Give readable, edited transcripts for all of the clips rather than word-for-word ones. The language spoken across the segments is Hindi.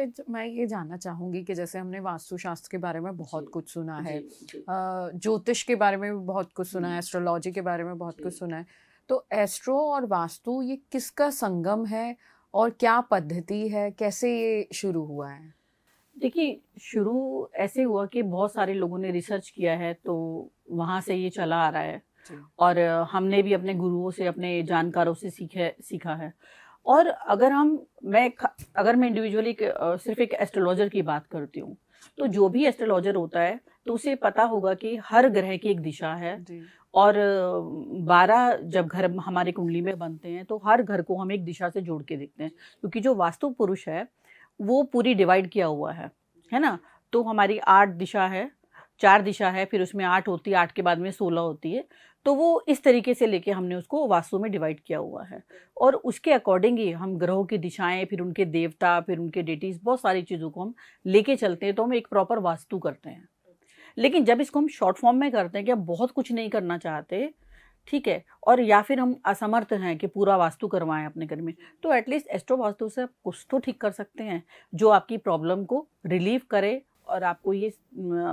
फिर मैं ये जानना चाहूंगी कि जैसे हमने वास्तुशास्त्र के बारे में बहुत जी, कुछ सुना है, जी। ज्योतिष के बारे में भी बहुत कुछ सुना है, हुँ, एस्ट्रोलॉजी के बारे में बहुत जी। कुछ सुना है। तो एस्ट्रो और वास्तु ये किसका संगम है और क्या पद्धति है, कैसे ये शुरू हुआ है? देखिए, शुरू ऐसे हुआ कि बहुत सारे लोगों ने रिसर्च किया है, तो वहाँ से ये चला आ रहा है जी। और हमने भी अपने गुरुओं से, अपने जानकारों से सीखा है। और अगर मैं इंडिविजुअली सिर्फ़ एक एस्ट्रोलॉजर की बात करती हूँ, तो जो भी एस्ट्रोलॉजर होता है, तो उसे पता होगा कि हर ग्रह की एक दिशा है जी। और 12 जब घर हमारी कुंडली में बनते हैं, तो हर घर को हम एक दिशा से जोड़ के देखते हैं। क्योंकि जो वास्तु पुरुष है, वो पूरी डिवाइड किया हुआ है ना? तो हमारी 8 दिशा है, 4 दिशा है, फिर उसमें 8 होती है, 8 के बाद में 16 होती है। तो वो इस तरीके से लेके हमने उसको वास्तु में डिवाइड किया हुआ है और उसके अकॉर्डिंग ही हम ग्रहों की दिशाएँ, फिर उनके देवता, फिर उनके डेटीज़, बहुत सारी चीज़ों को हम लेके चलते हैं, तो हम एक प्रॉपर वास्तु करते हैं। लेकिन जब इसको हम शॉर्ट फॉर्म में करते हैं कि हम बहुत कुछ नहीं करना चाहते, ठीक है? और या फिर हम असमर्थ हैं कि पूरा वास्तु करवाएँ अपने घर में, तो एटलीस्ट एस्ट्रो वास्तु से आप कुछ तो ठीक कर सकते हैं, जो आपकी प्रॉब्लम को रिलीव करे और आपको ये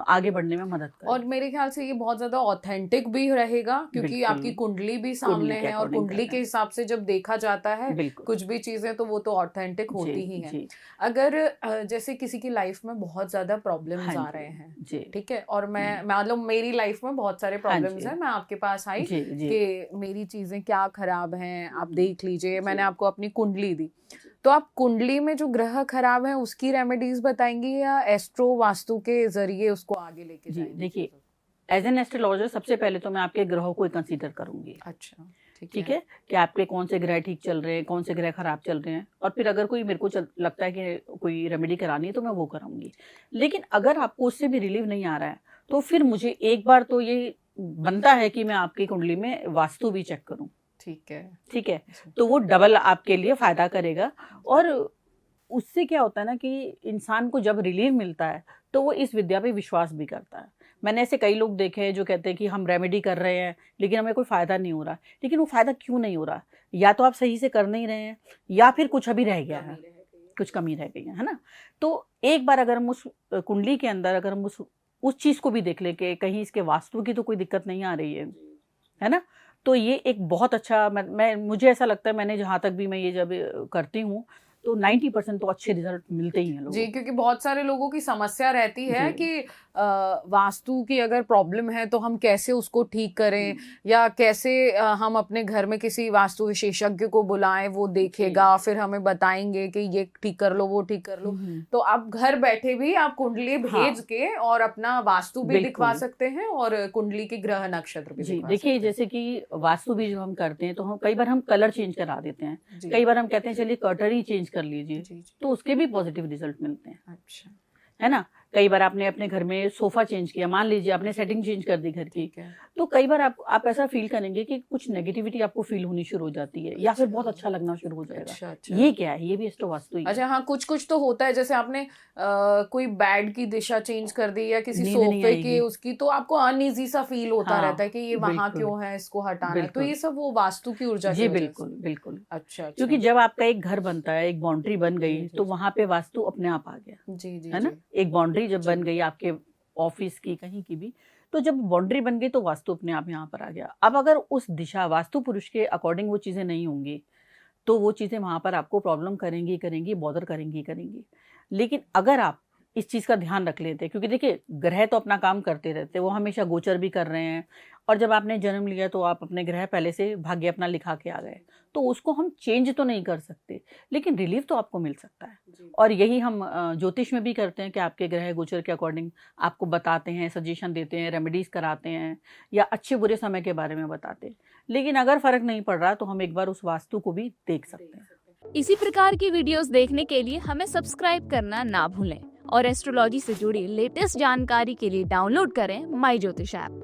आगे बढ़ने में मदद करे। और मेरे ख्याल से ये बहुत ज्यादा ऑथेंटिक भी रहेगा क्योंकि बिल्कुल, आपकी कुंडली भी सामने कुंडली के है और अकॉर्डिंग कुंडली करना के है। हिसाब से जब देखा जाता है बिल्कुल। कुछ भी चीजें तो वो तो ऑथेंटिक जी, होती ही हैं। जी। अगर जैसे किसी की लाइफ में बहुत ज्यादा प्रॉब्लम्स हाँ आ जी, रहे हैं, जी। ठीक है, और मैं हुँ। मतलब मेरी लाइफ में बहुत सारे हाँ प्रॉब्लम्स जी। हैं, मैं आपके पास आई जी, जी। कि मेरी चीजें क्या खराब हैं, आप देख लीजिए, मैंने जी। आपको अपनी कुंडली दी। तो आप कुंडली में जो ग्रह खराब है उसकी रेमेडीज बताएंगी या एस्ट्रो वास्तु के जरिए उसको आगे लेके जी, जाएंगी देखिए, चीजों को? एज़ एन एस्ट्रोलॉजर सबसे पहले तो मैं आपके ग्रहों को ही कंसीडर करूँगी। अच्छा, ठीक ठीक है। है? कि आपके कौन से ग्रह ठीक चल रहे हैं, कौन से ग्रह खराब चल रहे हैं और फिर अगर कोई मेरे को लगता है कि कोई रेमेडी करानी है तो मैं वो कराऊँगी। लेकिन अगर आपको उससे भी रिलीव नहीं आ रहा है, तो फिर मुझे एक बार तो ये बनता है कि मैं आपकी कुंडली में वास्तु भी चेक करूँ। ठीक है। ठीक है? जी। तो वो डबल आपके लिए फ़ायदा करेगा और उससे क्या होता है ना कि इंसान को जब रिलीव मिलता है, तो वो इस विद्या पे विश्वास भी करता है। मैंने ऐसे कई लोग देखे हैं जो कहते हैं कि हम रेमेडी कर रहे हैं, लेकिन हमें कोई फ़ायदा नहीं हो रहा। लेकिन वो फ़ायदा क्यों नहीं हो रहा? या तो आप सही से कर नहीं रहे हैं या फिर कुछ अभी रह गया है, कुछ कमी रह गई है ना? तो एक बार अगर हम उस कुंडली के अंदर अगर हम उस चीज़ को भी देख लें कि कहीं इसके वास्तु की तो कोई दिक्कत नहीं आ रही है ना? तो ये एक बहुत अच्छा मैं मुझे ऐसा लगता है मैंने जहाँ तक भी मैं ये जब करती हूँ, तो 90% तो अच्छे रिज़ल्ट मिलते ही हैं लोगों जी, को। क्योंकि बहुत सारे लोगों की समस्या रहती है जी। कि वास्तु की अगर प्रॉब्लम है तो हम कैसे उसको ठीक करें हुँ। या कैसे हम अपने घर में किसी वास्तु विशेषज्ञ को बुलाएं, वो देखेगा, फिर हमें बताएंगे कि ये ठीक कर लो, वो ठीक कर लो। हुँ, हुँ। तो आप घर बैठे भी आप कुंडली भेज हाँ, के और अपना वास्तु भी दिखवा बिल्कुल। सकते हैं और कुंडली के ग्रह नक्षत्र भी जी, दिखवा देखिए सकते हैं। जैसे कि वास्तु भी जो हम करते हैं, तो हम कई बार हम कलर चेंज करा देते हैं। जी। कई बार हम कहते हैं चलिए कर्टन ही चेंज कर लीजिए, जी, जी। तो उसके भी पॉज़िटिव रिज़ल्ट मिलते हैं। अच्छा, है ना? कई बार आपने अपने घर में सोफ़ा चेंज किया, मान लीजिए आपने सेटिंग चेंज कर दी घर की, ठीक है। तो कई बार आप ऐसा फ़ील करेंगे कि कुछ नेगेटिविटी आपको फ़ील होनी शुरू हो जाती है या फिर बहुत अच्छा लगना शुरू हो जाएगा। अच्छा, अच्छा। ये क्या है? ये भी एस्ट्रो वास्तु ही है। अच्छा, हाँ, कुछ-कुछ तो होता है, जैसे आपने कोई बेड की दिशा चेंज कर दी या किसी नींद नहीं सोफे की आएगी। उसकी, तो आपको अनईज़ी सा फ़ील होता रहता है हाँ, कि ये वहाँ बिल्कुल, क्यों है, इसको हटाना है। तो बिल्कुल। ये सब वो वास्तु की ऊर्जा की जी, वजह से। बिल्कुल, बिल्कुल। अच्छा, क्योंकि अच्छा। जब आपका एक घर बनता है, एक बाउंड्री बन जी, गई, जी, तो जी। वहाँ पे वास्तु अपने आप आ गया, जी, जी, है जी। ना? एक बाउंड्री जब जी। बन गई आपके ऑफ़िस की, कहीं की भी, तो जब बाउंड्री बन गई तो वास्तु अपने आप यहाँ पर आ गया। अब अगर उस दिशा वास्तु पुरुष के अकॉर्डिंग वो चीज़ें नहीं होंगी, तो वो चीज़ें वहाँ पर आपको प्रॉब्लम करेंगी ही करेंगी, बॉदर करेंगी ही करेंगी। लेकिन अगर आप इस चीज़ का ध्यान रख लेते हैं क्योंकि देखिए ग्रह तो अपना काम करते रहते हैं, वो हमेशा गोचर भी कर रहे हैं और जब आपने जन्म लिया तो आप अपने ग्रह पहले से भाग्य अपना लिखा के आ गए। तो उसको हम चेंज तो नहीं कर सकते, लेकिन रिलीफ़ तो आपको मिल सकता है। और यही हम ज्योतिष में भी करते हैं कि आपके ग्रह गोचर के अकॉर्डिंग आपको बताते हैं, सजेशन देते हैं, रेमेडीज़ कराते हैं या अच्छे-बुरे समय के बारे में बताते हैं। लेकिन अगर फ़र्क नहीं पड़ रहा तो हम एक बार उस वास्तु को भी देख सकते हैं। इसी प्रकार की वीडियोस देखने के लिए हमें सब्सक्राइब करना ना भूलें और एस्ट्रोलॉजी से जुड़ी लेटेस्ट जानकारी के लिए डाउनलोड करें माई ज्योतिष ऐप।